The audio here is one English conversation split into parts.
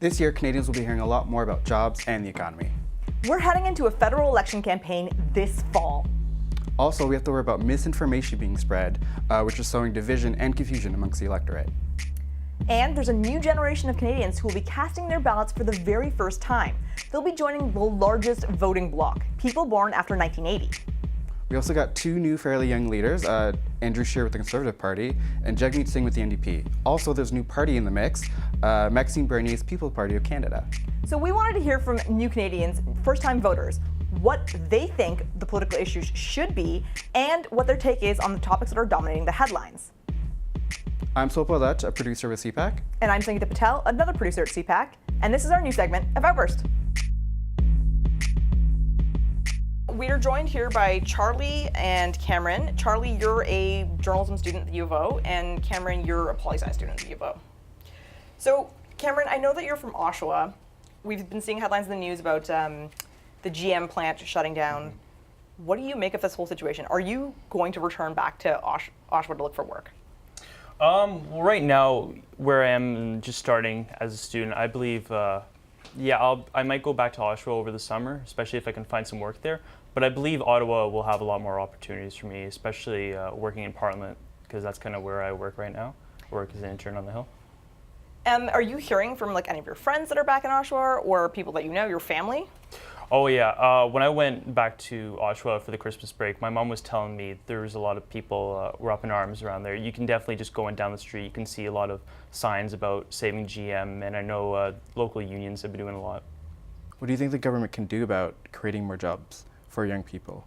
This year, Canadians will be hearing a lot more about jobs and the economy. We're heading into a federal election campaign this fall. Also, we have to worry about misinformation being spread, which is sowing division and confusion amongst the electorate. And there's a new generation of Canadians who will be casting their ballots for the very first time. They'll be joining the largest voting bloc, people born after 1980. We also got two new fairly young leaders, Andrew Scheer with the Conservative Party and Jagmeet Singh with the NDP. Also, there's a new party in the mix, Maxime Bernier's People's Party of Canada. So we wanted to hear from new Canadians, first-time voters, what they think the political issues should be and what their take is on the topics that are dominating the headlines. I'm Sophall, a producer with CPAC. And I'm Sangeeta Patel, another producer at CPAC, and this is our new segment of Outburst. We are joined here by Charlie and Cameron. Charlie, you're a journalism student at the U of O, and Cameron, you're a poli-sci student at the U of O. So, Cameron, I know that you're from Oshawa. We've been seeing headlines in the news about the GM plant shutting down. What do you make of this whole situation? Are you going to return back to Oshawa to look for work? Well, right now, where I am just starting as a student, I believe, I might go back to Oshawa over the summer, especially if I can find some work there. But I believe Ottawa will have a lot more opportunities for me, especially working in Parliament, because that's kind of where I work right now. I work as an intern on the Hill. Are you hearing from any of your friends that are back in Oshawa or people that you know, your family? Oh yeah, when I went back to Oshawa for the Christmas break, my mom was telling me there was a lot of people were up in arms around there. You can definitely just going down the street, you can see a lot of signs about saving GM, and I know local unions have been doing a lot. What do you think the government can do about creating more jobs for young people?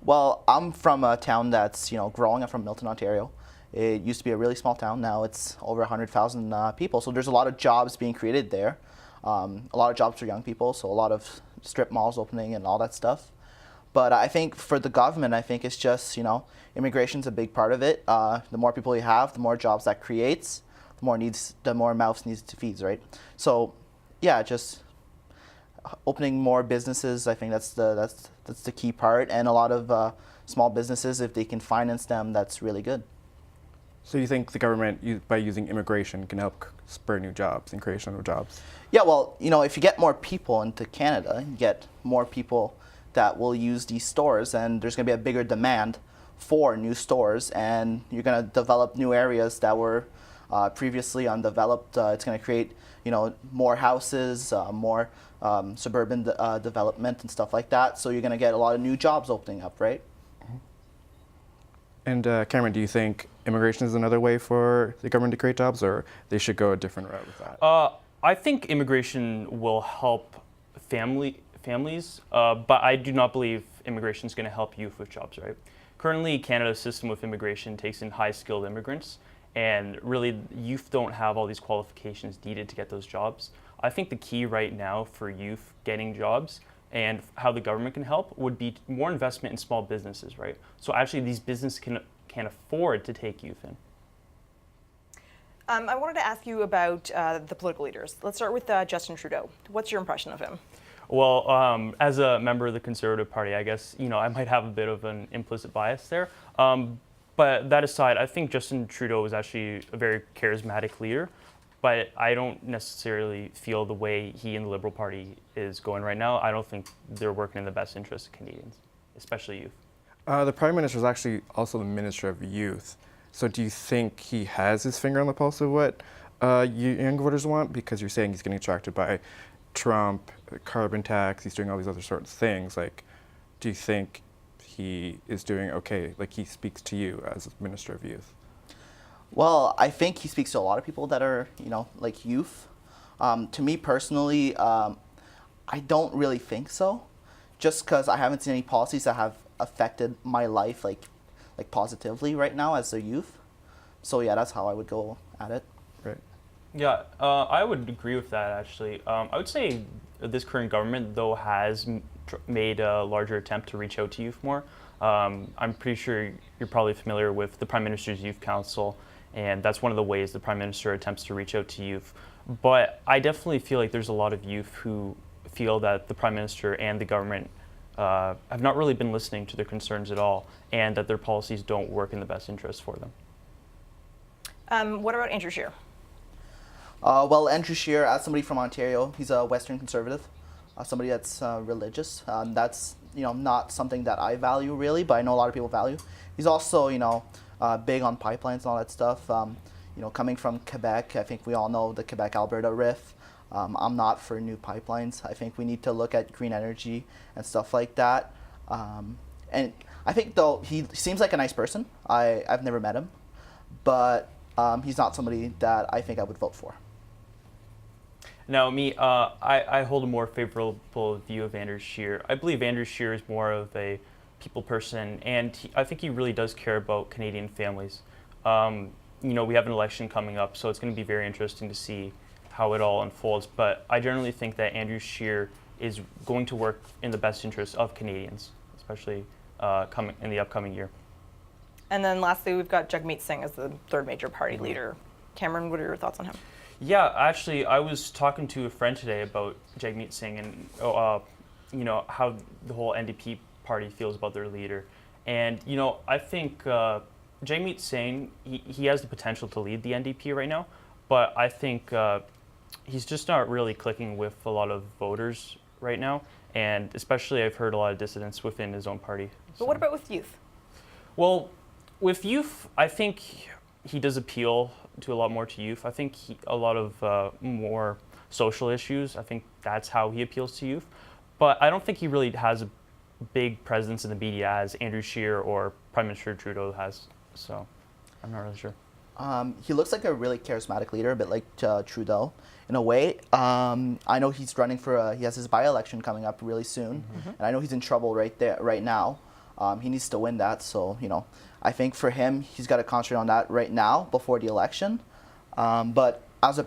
Well, I'm from a town that's growing. I'm from Milton, Ontario. It used to be a really small town. Now it's over 100,000 people. So there's a lot of jobs being created there. A lot of jobs for young people. So a lot of strip malls opening and all that stuff. But I think for the government, I think it's just, immigration's a big part of it. The more people you have, the more jobs that creates, the more mouths needs to feed, right? So yeah, just opening more businesses, I think that's the key part. And a lot of small businesses, if they can finance them, that's really good. So you think the government, by using immigration, can help spur new jobs and creation of jobs? Yeah, well, if you get more people into Canada, you get more people that will use these stores, and there's going to be a bigger demand for new stores, and you're going to develop new areas that were previously undeveloped. It's going to create, more houses, more suburban development and stuff like that. So you're going to get a lot of new jobs opening up, right? And Cameron, do you think immigration is another way for the government to create jobs, or they should go a different route with that? I think immigration will help families, but I do not believe immigration is going to help youth with jobs, right? Currently, Canada's system with immigration takes in high-skilled immigrants, and really, youth don't have all these qualifications needed to get those jobs. I think the key right now for youth getting jobs and how the government can help would be more investment in small businesses, right? So actually, these businesses can afford to take youth in. I wanted to ask you about the political leaders. Let's start with Justin Trudeau. What's your impression of him? Well, as a member of the Conservative Party, I guess, I might have a bit of an implicit bias there. But that aside, I think Justin Trudeau is actually a very charismatic leader, but I don't necessarily feel the way he and the Liberal Party is going right now. I don't think they're working in the best interest of Canadians, especially youth. The Prime Minister is actually also the Minister of Youth. So do you think he has his finger on the pulse of what young voters want? Because you're saying he's getting attracted by Trump, carbon tax, he's doing all these other sorts of things. Do you think he is doing okay, he speaks to you as Minister of Youth? Well, I think he speaks to a lot of people that are, youth. To me personally, I don't really think so, just because I haven't seen any policies that have affected my life, like positively right now as a youth. So yeah, that's how I would go at it. Right. Yeah, I would agree with that, actually. I would say this current government, though, has made a larger attempt to reach out to youth more. I'm pretty sure you're probably familiar with the Prime Minister's Youth Council, and that's one of the ways the Prime Minister attempts to reach out to youth. But I definitely feel like there's a lot of youth who feel that the Prime Minister and the government have not really been listening to their concerns at all, and that their policies don't work in the best interest for them. What about Andrew Scheer? Well, Andrew Scheer, as somebody from Ontario, he's a Western conservative, somebody that's religious. That's not something that I value really, but I know a lot of people value. He's also big on pipelines and all that stuff. Coming from Quebec, I think we all know the Quebec-Alberta rift. I'm not for new pipelines. I think we need to look at green energy and stuff like that. And I think though he seems like a nice person. I've never met him, but he's not somebody that I think I would vote for. Now, me, I hold a more favorable view of Andrew Scheer. I believe Andrew Scheer is more of a people person, and I think he really does care about Canadian families. We have an election coming up, so it's going to be very interesting to see how it all unfolds. But I generally think that Andrew Scheer is going to work in the best interest of Canadians, especially coming in the upcoming year. And then lastly, we've got Jagmeet Singh as the third major party leader. Cameron, what are your thoughts on him? Yeah, actually, I was talking to a friend today about Jagmeet Singh and how the whole NDP party feels about their leader. And I think Jagmeet Singh, he has the potential to lead the NDP right now, but I think he's just not really clicking with a lot of voters right now, and especially I've heard a lot of dissidents within his own party. But what about with youth? Well, with youth, I think he does appeal to a lot more to youth. I think a lot of more social issues, I think that's how he appeals to youth. But I don't think he really has a big presence in the media as Andrew Scheer or Prime Minister Trudeau has. So I'm not really sure. He looks like a really charismatic leader, a bit like Trudeau in a way. I know he's running for he has his by-election coming up really soon, and I know he's in trouble right now. He needs to win that, so I think for him, he's got to concentrate on that right now before the election. But as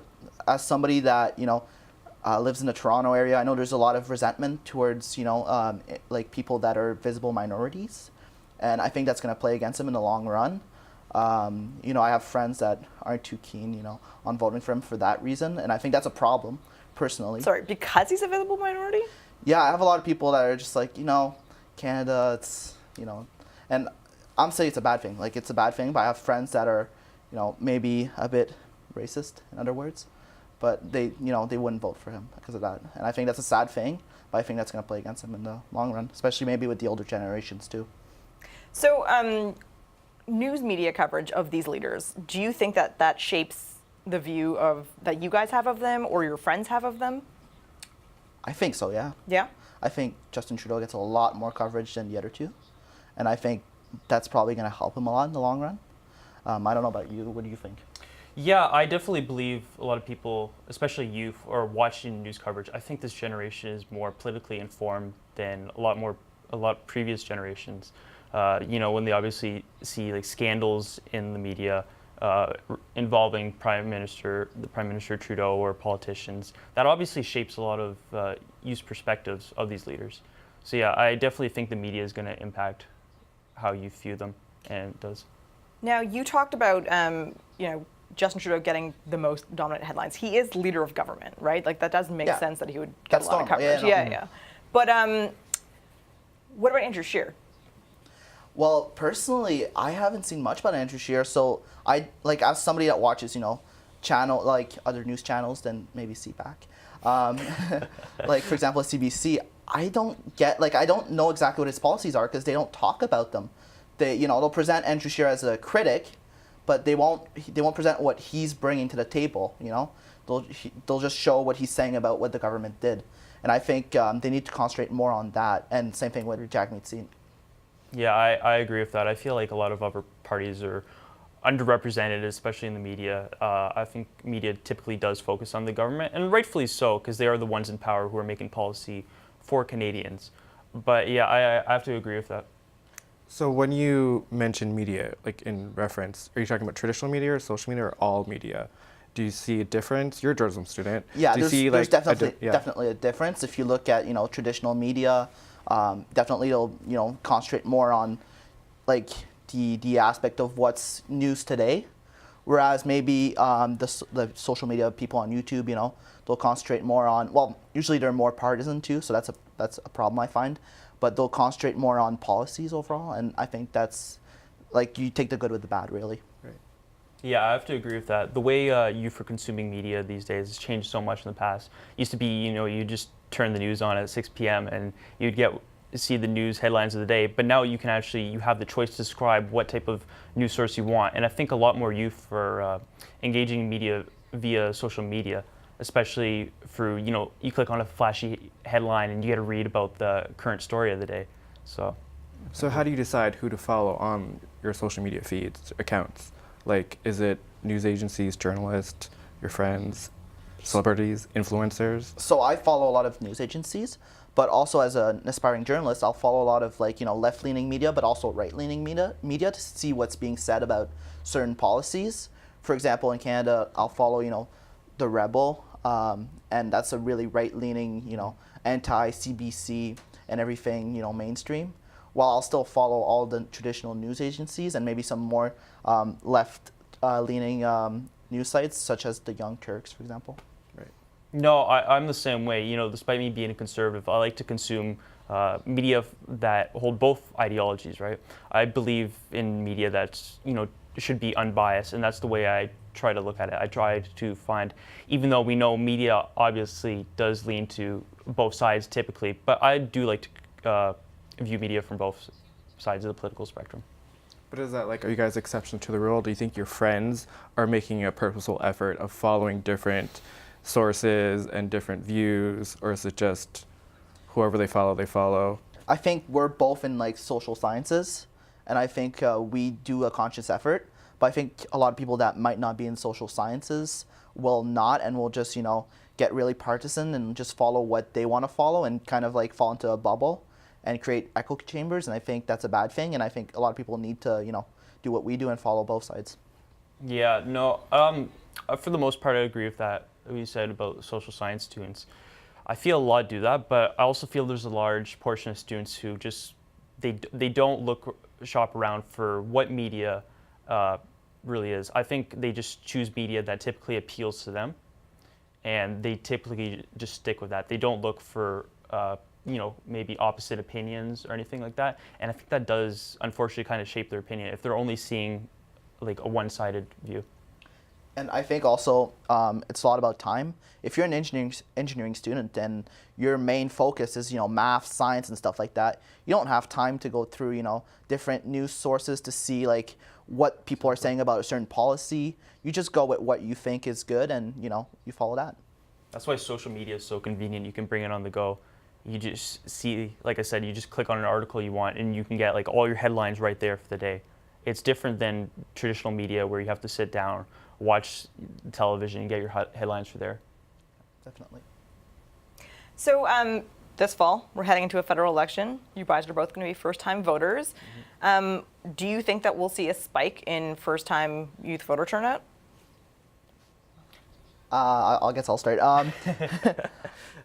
somebody that lives in the Toronto area, I know there's a lot of resentment towards like people that are visible minorities, and I think that's going to play against him in the long run. I have friends that aren't too keen, on voting for him for that reason, and I think that's a problem, personally. Sorry, because he's a visible minority? Yeah, I have a lot of people that are just like, Canada, it's, and I'm saying it's a bad thing. Like, it's a bad thing, but I have friends that are, maybe a bit racist, in other words, but they wouldn't vote for him because of that. And I think that's a sad thing, but I think that's going to play against him in the long run, especially maybe with the older generations, too. So, news media coverage of these leaders, do you think that shapes the view that you guys have of them or your friends have of them? I think so, yeah. Yeah? I think Justin Trudeau gets a lot more coverage than the other two, and I think that's probably going to help him a lot in the long run. I don't know about you. What do you think? Yeah, I definitely believe a lot of people, especially youth, are watching news coverage. I think this generation is more politically informed than a lot previous generations. When they obviously see like scandals in the media involving the Prime Minister Trudeau or politicians, that obviously shapes a lot of youth perspectives of these leaders. So yeah, I definitely think the media is going to impact how you view them, and it does. Now, you talked about Justin Trudeau getting the most dominant headlines. He is leader of government, right? Like, that does make sense that he would get a lot of coverage. Yeah. But what about Andrew Scheer? Well, personally, I haven't seen much about Andrew Scheer, so as somebody that watches, other news channels than maybe CPAC, like for example, CBC, I don't know exactly what his policies are because they don't talk about them. They'll present Andrew Scheer as a critic, but they won't present what he's bringing to the table. They'll just show what he's saying about what the government did, and I think they need to concentrate more on that. And same thing with Jagmeet Singh. Yeah, I agree with that. I feel like a lot of other parties are underrepresented, especially in the media. I think media typically does focus on the government, and rightfully so, because they are the ones in power who are making policy for Canadians. But yeah, I have to agree with that. So when you mention media, like in reference, are you talking about traditional media or social media or all media? Do you see a difference? You're a journalism student. Yeah, Do you see, there's definitely a difference. If you look at traditional media, definitely it'll concentrate more on like the aspect of what's news today, whereas maybe the social media people on YouTube, they'll concentrate more on, well, usually they're more partisan too, so that's a problem I find, but they'll concentrate more on policies overall, and I think that's like you take the good with the bad, really. Right. Yeah, I have to agree with that. The way youth are consuming media these days has changed so much in the past. Used to be, you just turn the news on at 6 p.m. and you'd see the news headlines of the day. But now you have the choice to describe what type of news source you want. And I think a lot more youth are engaging in media via social media, especially through, you click on a flashy headline and you get to read about the current story of the day. So how do you decide who to follow on your social media feeds, accounts? Like, is it news agencies, journalists, your friends, celebrities, influencers? So I follow a lot of news agencies, but also as an aspiring journalist, I'll follow a lot of left-leaning media, but also right-leaning media to see what's being said about certain policies. For example, in Canada, I'll follow the Rebel, and that's a really right-leaning anti-CBC and everything mainstream. While I'll still follow all the traditional news agencies and maybe some more left-leaning news sites, such as the Young Turks, for example. Right. No, I'm the same way. Despite me being a conservative, I like to consume media that hold both ideologies, right? I believe in media that's, should be unbiased, and that's the way I try to look at it. I try to find, even though we know media obviously does lean to both sides typically, but I do like to view media from both sides of the political spectrum. But is that are you guys exception to the rule? Do you think your friends are making a purposeful effort of following different sources and different views, or is it just whoever they follow, they follow? I think we're both in social sciences, and I think we do a conscious effort. But I think a lot of people that might not be in social sciences will not, and will just get really partisan and just follow what they want to follow and kind of fall into a bubble and create echo chambers. And I think that's a bad thing. And I think a lot of people need to do what we do and follow both sides. Yeah, no. For the most part, I agree with that. What you said about social science students. I feel a lot do that, but I also feel there's a large portion of students who just they don't shop around for what media really is. I think they just choose media that typically appeals to them, and they typically just stick with that. They don't look for maybe opposite opinions or anything like that. And I think that does unfortunately kind of shape their opinion if they're only seeing a one-sided view. And I think also it's a lot about time. If you're an engineering student and your main focus is math, science, and stuff like that, you don't have time to go through different news sources to see what people are saying about a certain policy. You just go with what you think is good, and you follow that. That's why social media is so convenient. You can bring it on the go. You just see, like I said, you just click on an article you want, and you can get all your headlines right there for the day. It's different than traditional media where you have to sit down, watch television, and get your headlines for there. Definitely. So this fall, we're heading into a federal election. You guys are both going to be first-time voters. Mm-hmm. Do you think that we'll see a spike in first-time youth voter turnout? I guess I'll start.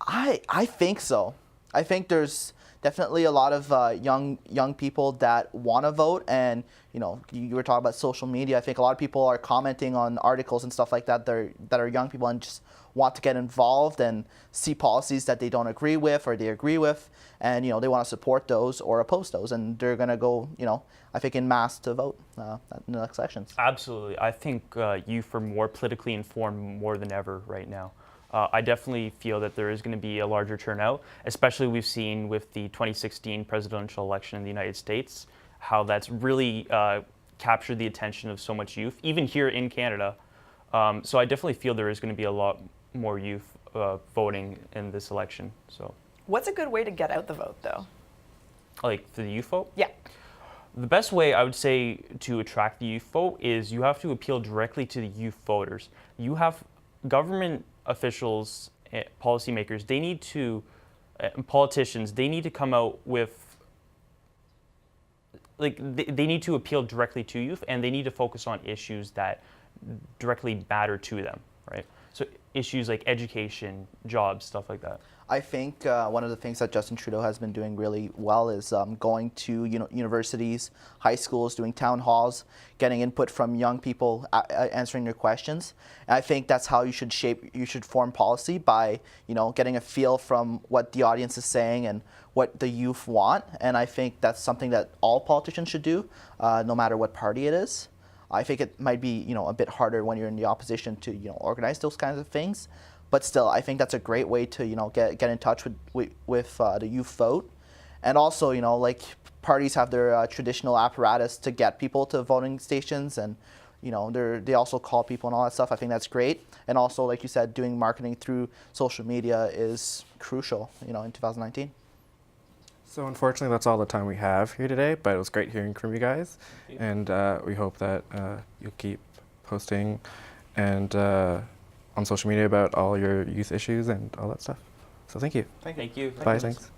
I think so. I think there's definitely a lot of young people that want to vote, and you were talking about social media. I think a lot of people are commenting on articles and stuff like that that are young people and just want to get involved and see policies that they don't agree with or they agree with, and they want to support those or oppose those, and they're gonna go I think in mass to vote in the next elections. Absolutely. I think youth are more politically informed more than ever right now. I definitely feel that there is going to be a larger turnout, especially we've seen with the 2016 presidential election in the United States, how that's really captured the attention of so much youth, even here in Canada. So I definitely feel there is going to be a lot more youth voting in this election. So, what's a good way to get out the vote, though? For the youth vote? Yeah. The best way I would say to attract the youth vote is you have to appeal directly to the youth voters. You have government officials, policymakers, they need to, politicians, they need to come out with, they need to appeal directly to youth, and they need to focus on issues that directly matter to them, right? So issues like education, jobs, stuff like that. I think one of the things that Justin Trudeau has been doing really well is going to universities, high schools, doing town halls, getting input from young people, answering their questions. And I think that's how you should form policy, by getting a feel from what the audience is saying and what the youth want. And I think that's something that all politicians should do, no matter what party it is. I think it might be, a bit harder when you're in the opposition to, organize those kinds of things. But still, I think that's a great way to, get in touch with the youth vote. And also, like parties have their traditional apparatus to get people to voting stations, and they also call people and all that stuff. I think that's great. And also, like you said, doing marketing through social media is crucial, in 2019. So unfortunately, that's all the time we have here today, but it was great hearing from you guys. And we hope that you'll keep posting and on social media about all your youth issues and all that stuff. So thank you. Thank you. Bye, thanks.